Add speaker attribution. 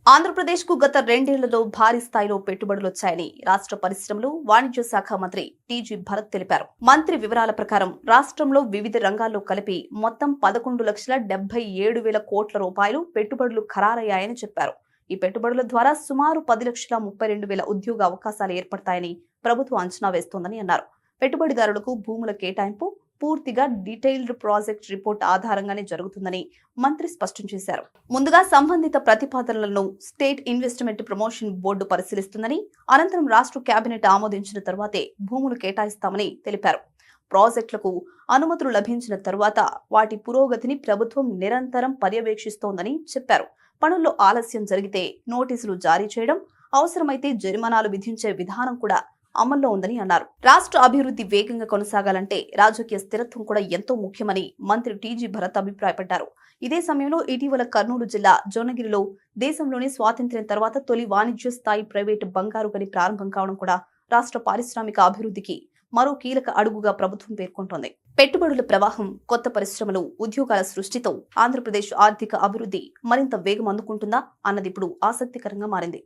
Speaker 1: ఆంధ్రప్రదేశ్ కు గత రెండేళ్లలో భారీ స్థాయిలో పెట్టుబడులు వచ్చాయని రాష్ట్ర పరిశ్రమలు వాణిజ్య శాఖ మంత్రి టీజీ భరత్ తెలిపారు. మంత్రి వివరాల ప్రకారం రాష్ట్రంలో వివిధ రంగాల్లో కలిపి మొత్తం 11,77,000 కోట్ల రూపాయలు పెట్టుబడులు ఖరారయ్యాయని చెప్పారు. ఈ పెట్టుబడుల ద్వారా సుమారు 10,32,000 ఉద్యోగ అవకాశాలు ఏర్పడతాయని ప్రభుత్వం అంచనా వేస్తోందని అన్నారు. పెట్టుబడిదారులకు భూముల కేటాయింపు పూర్తిగా డీటెయిల్డ్ ప్రాజెక్ట్ రిపోర్ట్ ఆధారంగానే జరుగుతుందని మంత్రి స్పష్టం చేశారు. ముందుగా సంబంధిత ప్రతిపాదనలను స్టేట్ ఇన్వెస్ట్మెంట్ ప్రమోషన్ బోర్డు పరిశీలిస్తుందని, అనంతరం రాష్ట్ర కేబినెట్ ఆమోదించిన తర్వాతే భూములు కేటాయిస్తామని తెలిపారు. ప్రాజెక్టులకు అనుమతులు లభించిన తర్వాత వాటి పురోగతిని ప్రభుత్వం నిరంతరం పర్యవేక్షిస్తోందని చెప్పారు. పనుల్లో ఆలస్యం జరిగితే నోటీసులు జారీ చేయడం, అవసరమైతే జరిమానాలు విధించే విధానం కూడా అమల్లో ఉందని అన్నారు. రాష్ట్ర అభివృద్ధి వేగంగా కొనసాగాలంటే రాజకీయ స్థిరత్వం కూడా ఎంతో ముఖ్యమని మంత్రి టీజీ భరత్ అభిప్రాయపడ్డారు. ఇదే సమయంలో ఇటీవల కర్నూలు జిల్లా జోనగిరిలో దేశంలోని స్వాతంత్ర్యం తర్వాత తొలి వాణిజ్య స్థాయి ప్రైవేటు బంగారు గని ప్రారంభం కావడం కూడా రాష్ట్ర పారిశ్రామిక అభివృద్ధికి మరో కీలక అడుగుగా ప్రభుత్వం పేర్కొంటోంది. పెట్టుబడుల ప్రవాహం, కొత్త పరిశ్రమలు, ఉద్యోగాల సృష్టితో ఆంధ్రప్రదేశ్ ఆర్థిక అభివృద్ధి మరింత వేగం అందుకుంటుందా అన్నది ఇప్పుడు ఆసక్తికరంగా మారింది.